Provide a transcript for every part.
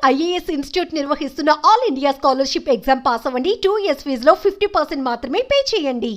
IAS institute నిర్వహిస్తున్న all India scholarship exam pass అవ్వండి. 2 years ఫీజులో 50% మాత్రమే పే చేయండి.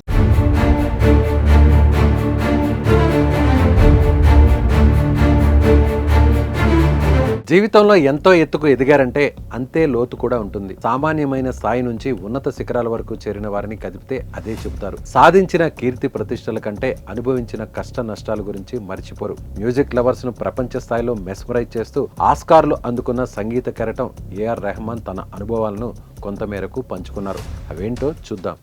జీవితంలో ఎంతో ఎత్తుకు ఎదిగారంటే అంతే లోతు కూడా ఉంటుంది. సామాన్యమైన స్థాయి నుంచి ఉన్నత శిఖరాల వరకు చేరిన వారిని కదిపితే అదే చెబుతారు. సాధించిన కీర్తి ప్రతిష్టల కంటే అనుభవించిన కష్ట నష్టాల గురించి మర్చిపోరు. మ్యూజిక్ లవర్స్ ను ప్రపంచ స్థాయిలో మెస్మరైజ్ చేస్తూ ఆస్కార్లు అందుకున్న సంగీత కెరటం ఏఆర్ రెహమాన్ తన అనుభవాలను కొంతమేరకు పంచుకున్నారు. అవేంటో చూద్దాం.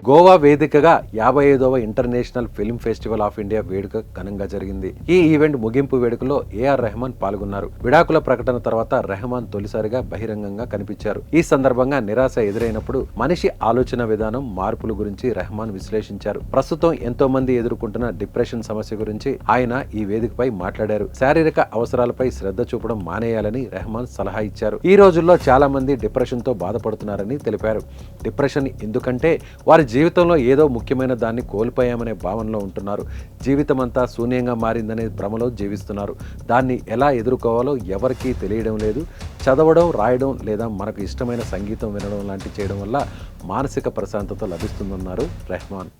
గోవా వేదికగా 55వ international film festival of India వేడుక ఘనంగా జరిగింది. ఈ ఈవెంట్ ముగింపు వేడుకలో ఏఆర్ రెహమాన్ పాల్గొన్నారు. విడాకుల ప్రకటన తర్వాత రెహమాన్ తొలిసారిగా బహిరంగంగా కనిపించారు. ఈ సందర్భంగా నిరాశ ఎదురైనప్పుడు మనిషి ఆలోచన విధానం మార్పుల గురించి రెహమాన్ విశ్లేషించారు. ప్రస్తుతం ఎంతో మంది ఎదుర్కొంటున్న డిప్రెషన్ సమస్య గురించి ఆయన ఈ వేదికపై మాట్లాడారు. శారీరక అవసరాలపై శ్రద్ధ చూపడం మానేయాలని రెహమాన్ సలహా ఇచ్చారు. ఈ రోజుల్లో చాలా మంది డిప్రెషన్ తో బాధపడుతున్నారని తెలిపారు. డిప్రెషన్ ఎందుకంటే వారి జీవితంలో ఏదో ముఖ్యమైన దాన్ని కోల్పోయామనే భావనలో ఉంటున్నారు. జీవితం అంతా శూన్యంగా మారిందనే భ్రమలో జీవిస్తున్నారు. దాన్ని ఎలా ఎదుర్కోవాలో ఎవరికీ తెలియడం లేదు. చదవడం, రాయడం లేదా మనకు ఇష్టమైన సంగీతం వినడం లాంటి చేయడం వల్ల మానసిక ప్రశాంతత లభిస్తుందన్నారు రెహమాన్.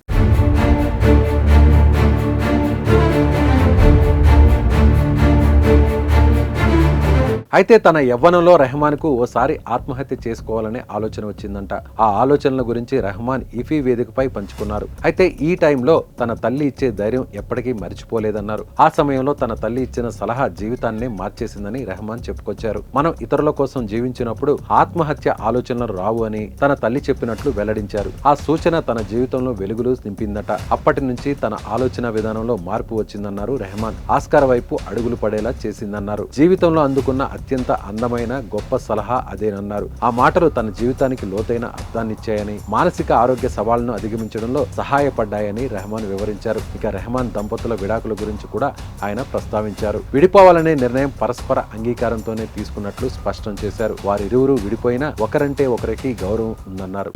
అయితే తన యవ్వనంలో రెహమాన్కు ఓసారి ఆత్మహత్య చేసుకోవాలనే ఆలోచన వచ్చిందంట. ఆ ఆలోచనల గురించి రెహమాన్ ఇఫీ వేదికపై పంచుకున్నారు. అయితే ఈ టైంలో తన తల్లి ఇచ్చే ధైర్యం ఎప్పటికీ మర్చిపోలేదన్నారు. ఆ సమయంలో తన తల్లి ఇచ్చిన సలహా జీవితాన్నే మార్చేసిందని రెహమాన్ చెప్పుకొచ్చారు. మనం ఇతరుల కోసం జీవించినప్పుడు ఆత్మహత్య ఆలోచనలు రావు అని తన తల్లి చెప్పినట్లు వెల్లడించారు. ఆ సూచన తన జీవితంలో వెలుగులు నింపిందట. అప్పటి నుంచి తన ఆలోచన విధానంలో మార్పు వచ్చిందన్నారు రెహమాన్. ఆస్కార్ వైపు అడుగులు పడేలా చేసిందన్నారు. జీవితంలో అందుకున్న అత్యంత అందమైన గొప్ప సలహా అదేనన్నారు. ఆ మాటలు తన జీవితానికి లోతైన అర్థాన్నిచ్చాయని, మానసిక ఆరోగ్య సవాళ్లను అధిగమించడంలో సహాయపడ్డాయని రెహమాన్ వివరించారు. ఇక రెహమాన్ దంపతుల విడాకుల గురించి కూడా ఆయన ప్రస్తావించారు. విడిపోవాలనే నిర్ణయం పరస్పర అంగీకారంతోనే తీసుకున్నట్లు స్పష్టం చేశారు. వారిరువురు విడిపోయినా ఒకరంటే ఒకరికి గౌరవం ఉందన్నారు.